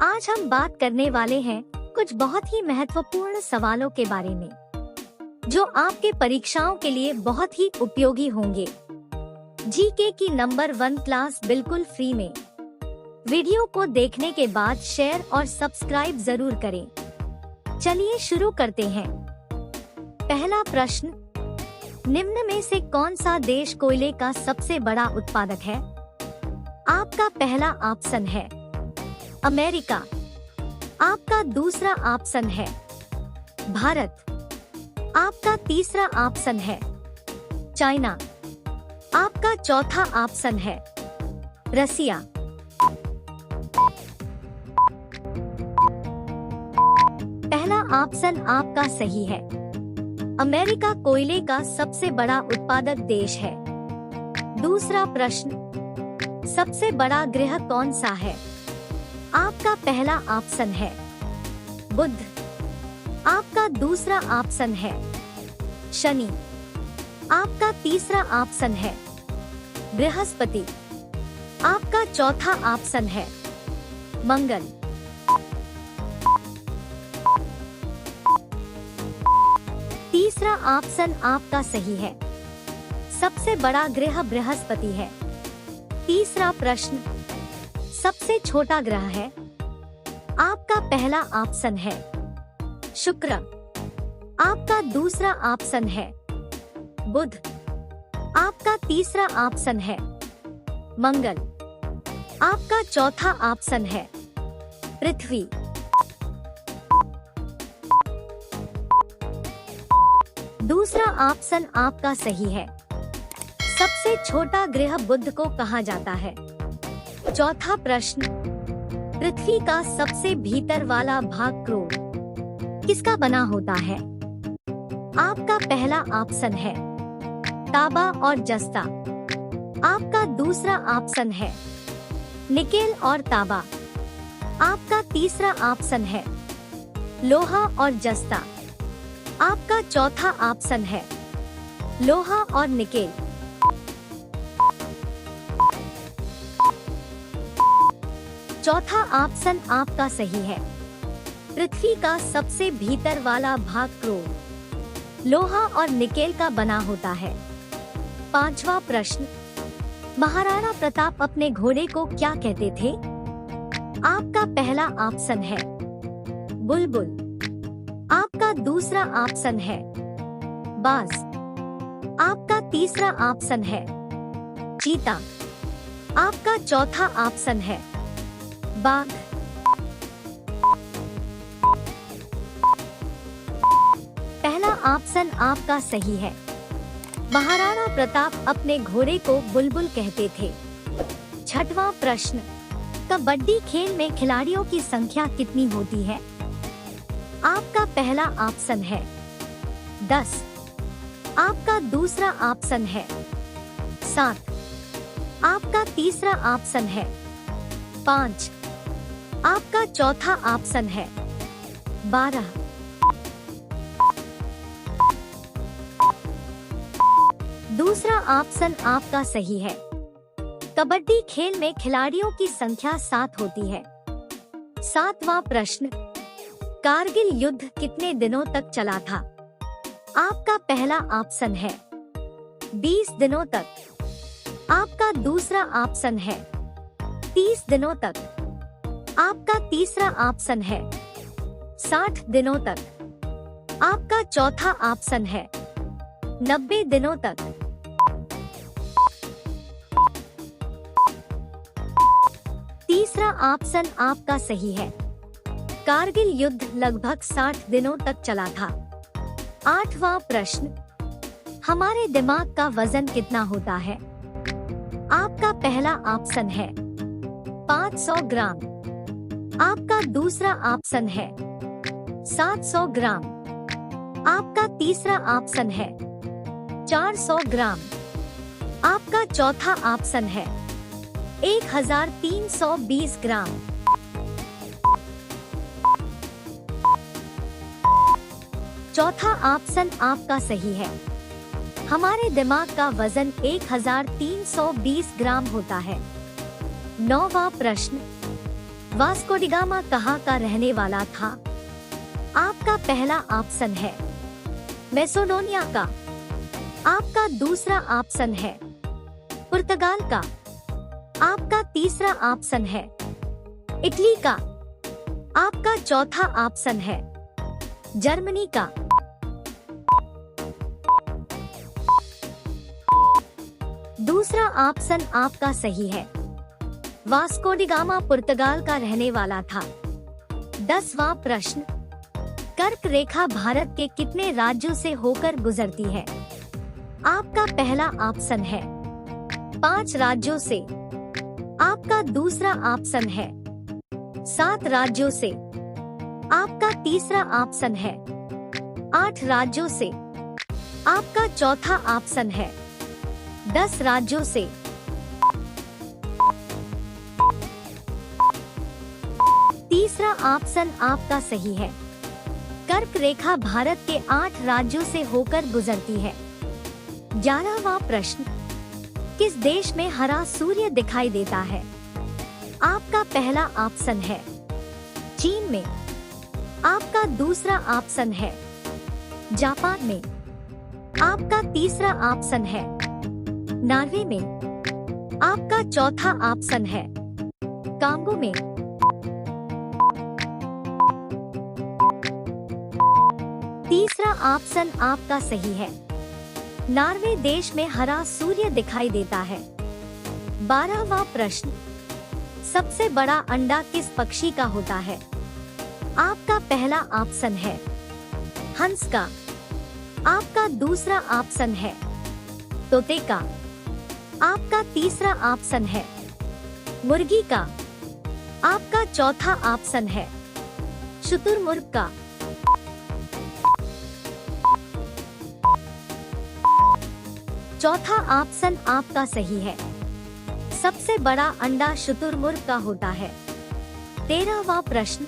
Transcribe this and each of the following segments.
आज हम बात करने वाले हैं कुछ बहुत ही महत्वपूर्ण सवालों के बारे में जो आपके परीक्षाओं के लिए बहुत ही उपयोगी होंगे। जीके की नंबर 1 क्लास बिल्कुल फ्री में। वीडियो को देखने के बाद शेयर और सब्सक्राइब जरूर करें। चलिए शुरू करते हैं। पहला प्रश्न, निम्न में से कौन सा देश कोयले का सबसे बड़ा उत्पादक है? आपका पहला ऑप्शन है अमेरिका। आपका दूसरा ऑप्शन है भारत। आपका तीसरा ऑप्शन है चाइना। आपका चौथा ऑप्शन है रसिया। पहला ऑप्शन आपका सही है। अमेरिका कोयले का सबसे बड़ा उत्पादक देश है। दूसरा प्रश्न, सबसे बड़ा ग्रह कौन सा है? आपका पहला ऑप्शन है बुध। आपका दूसरा ऑप्शन है शनि। आपका तीसरा ऑप्शन है बृहस्पति। आपका चौथा ऑप्शन है मंगल। तीसरा ऑप्शन आपका सही है। सबसे बड़ा ग्रह बृहस्पति है। तीसरा प्रश्न, सबसे छोटा ग्रह है? आपका पहला ऑप्शन है शुक्र। आपका दूसरा ऑप्शन है बुध। आपका तीसरा ऑप्शन है मंगल। आपका चौथा ऑप्शन है पृथ्वी। दूसरा ऑप्शन आपका सही है। सबसे छोटा ग्रह बुध को कहा जाता है। चौथा प्रश्न, पृथ्वी का सबसे भीतर वाला भाग क्रोम किसका बना होता है? आपका पहला ऑप्शन है तांबा और जस्ता। आपका दूसरा ऑप्शन है निकेल और तांबा। आपका तीसरा ऑप्शन है लोहा और जस्ता। आपका चौथा ऑप्शन है लोहा और निकेल। चौथा ऑप्शन आपका सही है। पृथ्वी का सबसे भीतर वाला भाग क्रोम, लोहा और निकेल का बना होता है। पांचवा प्रश्न, महाराणा प्रताप अपने घोड़े को क्या कहते थे? आपका पहला ऑप्शन है बुलबुल। आपका दूसरा ऑप्शन है बाज। आपका तीसरा ऑप्शन है चीता। आपका चौथा ऑप्शन है बाघ। पहला ऑप्शन आपका सही है। महाराणा प्रताप अपने घोड़े को बुलबुल कहते थे। छठवां प्रश्न, कबड्डी खेल में खिलाड़ियों की संख्या कितनी होती है? आपका पहला ऑप्शन है 10। आपका दूसरा ऑप्शन है 7। आपका तीसरा ऑप्शन है 5। आपका चौथा ऑप्शन है 12। दूसरा ऑप्शन आपका सही है। कबड्डी खेल में खिलाड़ियों की संख्या 7 होती है। सातवां प्रश्न, कारगिल युद्ध कितने दिनों तक चला था? आपका पहला ऑप्शन है 20 दिनों तक। आपका दूसरा ऑप्शन है 30 दिनों तक। आपका तीसरा ऑप्शन है 60 दिनों तक। आपका चौथा ऑप्शन है 90 दिनों तक। तीसरा ऑप्शन आपका सही है। कारगिल युद्ध लगभग 60 दिनों तक चला था। आठवां प्रश्न, हमारे दिमाग का वजन कितना होता है? आपका पहला ऑप्शन है 500 ग्राम। आपका दूसरा ऑप्शन है 700 ग्राम। आपका तीसरा ऑप्शन है 400 ग्राम। आपका चौथा ऑप्शन है 1320 ग्राम। चौथा ऑप्शन आपका सही है। हमारे दिमाग का वजन 1320 ग्राम होता है। 9वां प्रश्न, वास्को डी गामा कहाँ का रहने वाला था? आपका पहला ऑप्शन है मैसेडोनिया का। आपका दूसरा ऑप्शन है पुर्तगाल का। आपका तीसरा ऑप्शन है इटली का। आपका चौथा ऑप्शन है जर्मनी का। दूसरा ऑप्शन आपका सही है। वास्को डी गामा पुर्तगाल का रहने वाला था। 10वां प्रश्न, कर्क रेखा भारत के कितने राज्यों से होकर गुजरती है? आपका पहला ऑप्शन है 5 राज्यों से। आपका दूसरा ऑप्शन है 7 राज्यों से। आपका तीसरा ऑप्शन है 8 राज्यों से। आपका चौथा ऑप्शन है 10 राज्यों से। तीसरा ऑप्शन आपका सही है। कर्क रेखा भारत के 8 राज्यों से होकर गुजरती है। 11वां प्रश्न, किस देश में हरा सूर्य दिखाई देता है? आपका पहला ऑप्शन है चीन में। आपका दूसरा ऑप्शन है जापान में। आपका तीसरा ऑप्शन है नॉर्वे में। आपका चौथा ऑप्शन है कांगो में। तीसरा ऑप्शन आपका सही है। नॉर्वे देश में हरा सूर्य दिखाई देता है। 12वां प्रश्न, सबसे बड़ा अंडा किस पक्षी का होता है? आपका पहला ऑप्शन है हंस का। आपका दूसरा ऑप्शन है तोते का। आपका तीसरा ऑप्शन है मुर्गी का। आपका चौथा ऑप्शन है शुतुरमुर्ग का। चौथा ऑप्शन आपका सही है। सबसे बड़ा अंडा शुतुरमुर्ग का होता है। 13वां प्रश्न,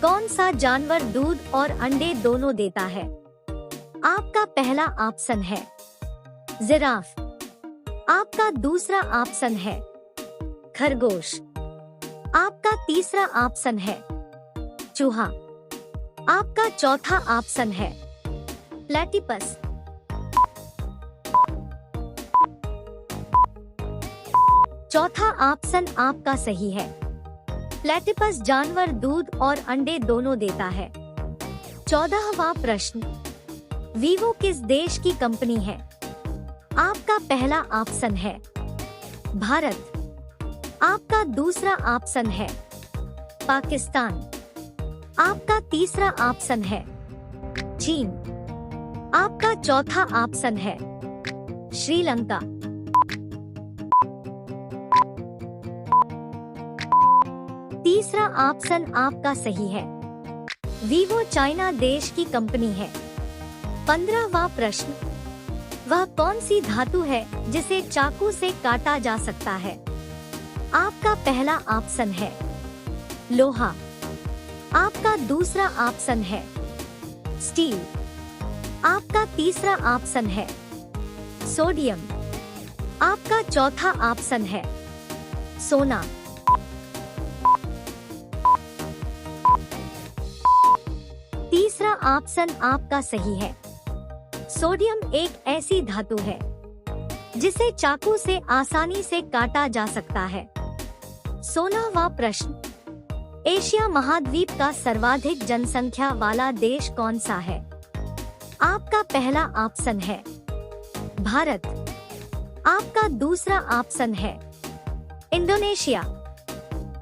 कौन सा जानवर दूध और अंडे दोनों देता है? आपका पहला ऑप्शन है जिराफ। आपका दूसरा ऑप्शन है खरगोश। आपका तीसरा ऑप्शन है चूहा। आपका चौथा ऑप्शन है प्लेटिपस। चौथा ऑप्शन आपका सही है। प्लेटिपस जानवर दूध और अंडे दोनों देता है। 14वां प्रश्न, वीवो किस देश की कंपनी है? आपका पहला ऑप्शन है भारत। आपका दूसरा ऑप्शन है पाकिस्तान। आपका तीसरा ऑप्शन है चीन। आपका चौथा ऑप्शन है श्रीलंका। तीसरा ऑप्शन आपका सही है। वीवो चाइना देश की कंपनी है। 15वां प्रश्न, वह कौन सी धातु है जिसे चाकू से काटा जा सकता है? आपका पहला ऑप्शन है लोहा। आपका दूसरा ऑप्शन है स्टील। आपका तीसरा ऑप्शन है सोडियम। आपका चौथा ऑप्शन है सोना। तीसरा ऑप्शन आपका सही है। सोडियम एक ऐसी धातु है जिसे चाकू से आसानी से काटा जा सकता है। 16वां प्रश्न, एशिया महाद्वीप का सर्वाधिक जनसंख्या वाला देश कौन सा है? आपका पहला ऑप्शन है भारत। आपका दूसरा ऑप्शन है इंडोनेशिया।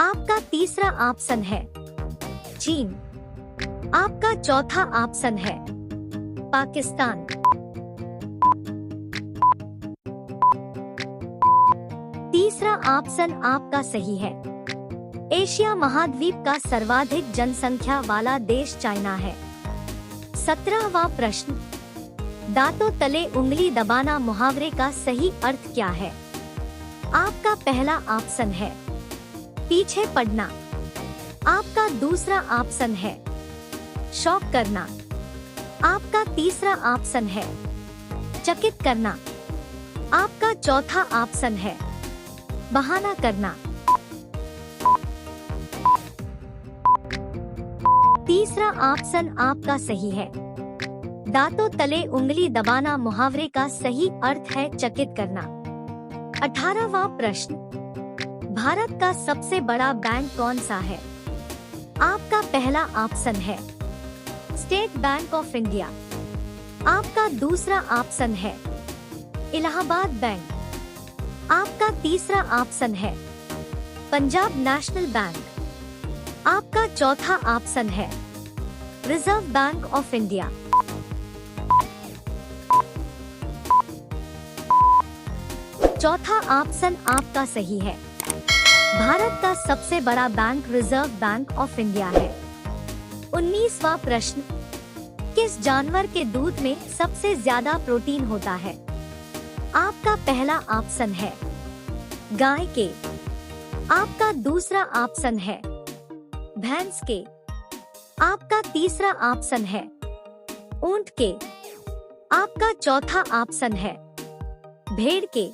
आपका तीसरा ऑप्शन है चीन। आपका चौथा ऑप्शन है पाकिस्तान। तीसरा ऑप्शन आपका सही है। एशिया महाद्वीप का सर्वाधिक जनसंख्या वाला देश चाइना है। 17वां प्रश्न, दांतों तले उंगली दबाना मुहावरे का सही अर्थ क्या है? आपका पहला ऑप्शन है पीछे पड़ना। आपका दूसरा ऑप्शन है शौक करना। आपका तीसरा ऑप्शन है चकित करना। आपका चौथा ऑप्शन है बहाना करना। तीसरा ऑप्शन आपका सही है। दांतों तले उंगली दबाना मुहावरे का सही अर्थ है चकित करना। 18वां प्रश्न, भारत का सबसे बड़ा बैंक कौन सा है? आपका पहला ऑप्शन है स्टेट बैंक ऑफ इंडिया। आपका दूसरा ऑप्शन है इलाहाबाद बैंक। आपका तीसरा ऑप्शन है पंजाब नेशनल बैंक। आपका चौथा ऑप्शन है रिजर्व बैंक ऑफ इंडिया। चौथा ऑप्शन आपका सही है। भारत का सबसे बड़ा bank reserve bank of India है। 19वां प्रश्न, किस जानवर के दूध में सबसे ज्यादा प्रोटीन होता है? आपका पहला ऑप्शन है गाय के। आपका दूसरा ऑप्शन है भैंस के। आपका तीसरा ऑप्शन है ऊंट के। आपका चौथा ऑप्शन है भेड़ के।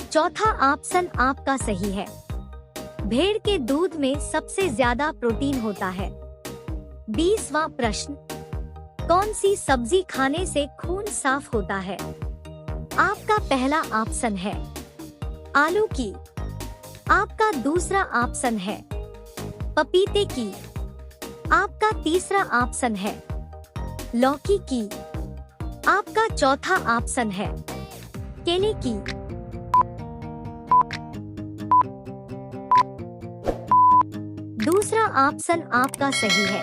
चौथा ऑप्शन आपका सही है। भेड़ के दूध में सबसे ज्यादा प्रोटीन होता है। 20वां प्रश्न, कौन सी सब्जी खाने से खून साफ होता है? आपका पहला ऑप्शन है आलू की। आपका दूसरा ऑप्शन है पपीते की। आपका तीसरा ऑप्शन है लौकी की। आपका चौथा ऑप्शन है केले की। दूसरा ऑप्शन आपका सही है।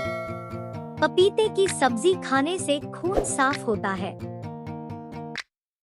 पपीते की सब्जी खाने से खून साफ होता है।